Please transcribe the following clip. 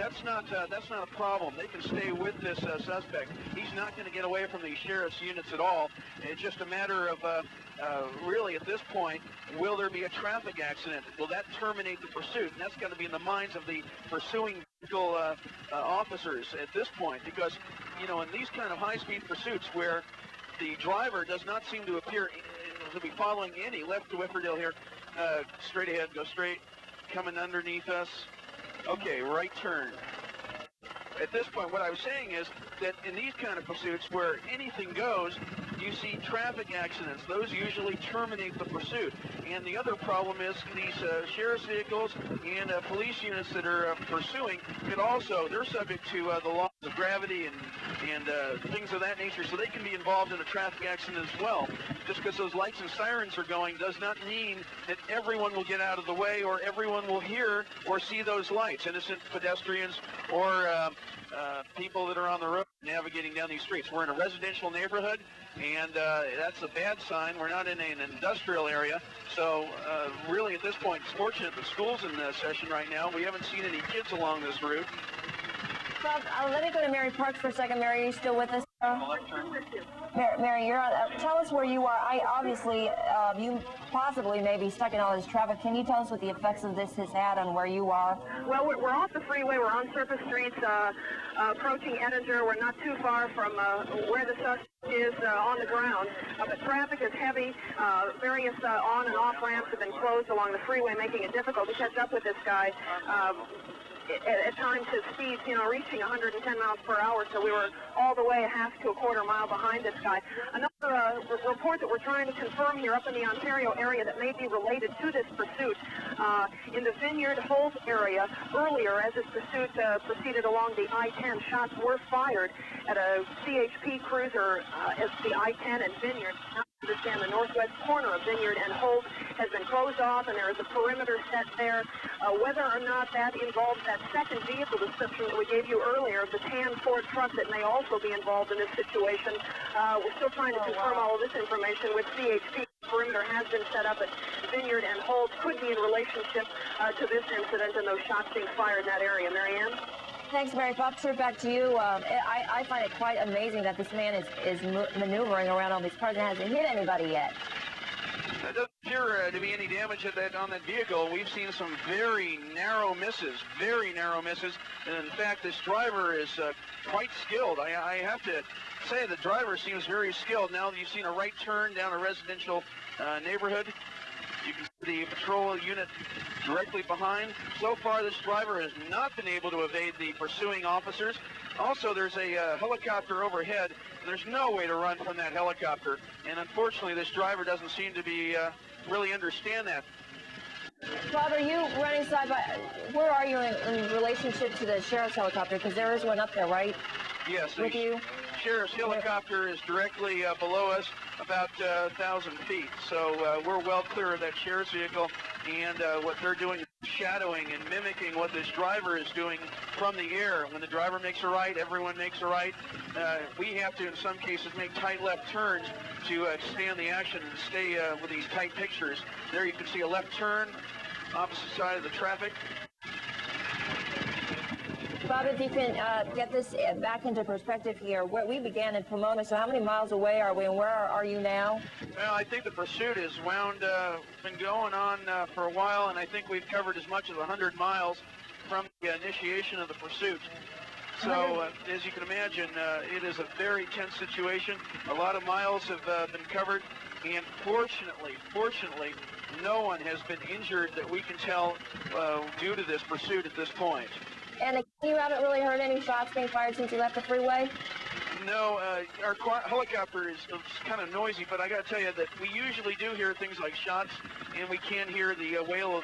That's not a problem. They can stay with this suspect. He's not going to get away from the sheriff's units at all. It's just a matter of really at this point, will there be a traffic accident? Will that terminate the pursuit? And that's going to be in the minds of the pursuing vehicle officers at this point, because you know, in these kind of high-speed pursuits where the driver does not seem to appear to be following any left to Whipperdale here, straight ahead, go straight, coming underneath us. Okay, right turn. At this point, what I was saying is that in these kind of pursuits where anything goes, you see traffic accidents. Those usually terminate the pursuit. And the other problem is these sheriff's vehicles and police units that are pursuing could also, they're subject to the laws of gravity and things of that nature, so they can be involved in a traffic accident as well. Just because those lights and sirens are going does not mean that everyone will get out of the way or everyone will hear or see those lights. Innocent pedestrians or people that are on the road navigating down these streets. We're in a residential neighborhood, and that's a bad sign. We're not in an industrial area, so really at this point, it's fortunate the school's in session right now. We haven't seen any kids along this route. Bob, let me go to Mary Parks for a second. Mary, are you still with us? Mary, you're on. Tell us where you are. Obviously, you possibly may be stuck in all this traffic. Can you tell us what the effects of this has had on where you are? Well, we're off the freeway. We're on surface streets, approaching Ettinger. We're not too far from where the suspect is on the ground. But traffic is heavy. Various on and off ramps have been closed along the freeway, making it difficult to catch up with this guy. At times his speeds, you know, reaching 110 miles per hour, so we were all the way a half to a quarter mile behind this guy. Another report that we're trying to confirm here up in the Ontario area that may be related to this pursuit, in the Vineyard Holt area, earlier as this pursuit proceeded along the I-10, shots were fired at a CHP cruiser at the I-10 and Vineyard. Understand the northwest corner of Vineyard and Holt has been closed off, and there is a perimeter set there. Whether or not that involves that second vehicle description that we gave you earlier, the tan Ford truck that may also be involved in this situation, we're still trying to confirm all of this information with CHP. The perimeter has been set up at Vineyard and Holt, could be in relationship to this incident and those shots being fired in that area. Mary Ann? Thanks, Mary. Foxer, back to you. I find it quite amazing that this man is maneuvering around all these cars and hasn't hit anybody yet. There doesn't appear to be any damage on that vehicle. We've seen some very narrow misses, and in fact, this driver is quite skilled. I have to say the driver seems very skilled. Now that you've seen a right turn down a residential neighborhood, you can see the patrol unit directly behind. So far, this driver has not been able to evade the pursuing officers. Also, there's a helicopter overhead. There's no way to run from that helicopter. And unfortunately, this driver doesn't seem to be really understand that. Bob, are you running side by? Where are you in relationship to the sheriff's helicopter? Because there is one up there, right? Yes. With you? Sheriff's helicopter is directly below us, about 1,000 feet. So we're well clear of that sheriff's vehicle, and what they're doing is shadowing and mimicking what this driver is doing from the air. When the driver makes a right, everyone makes a right. We have to, in some cases, make tight left turns to stand the action and stay with these tight pictures. There you can see a left turn, opposite side of the traffic. Bob, if you can get this back into perspective here, where we began in Pomona, so how many miles away are we, and where are you now? Well, I think the pursuit has been going on for a while, and I think we've covered as much as 100 miles from the initiation of the pursuit. So, as you can imagine, it is a very tense situation. A lot of miles have been covered, and fortunately, no one has been injured that we can tell due to this pursuit at this point. And you haven't really heard any shots being fired since you left the freeway? No, our helicopter is kind of noisy, but I got to tell you that we usually do hear things like shots, and we can hear the wail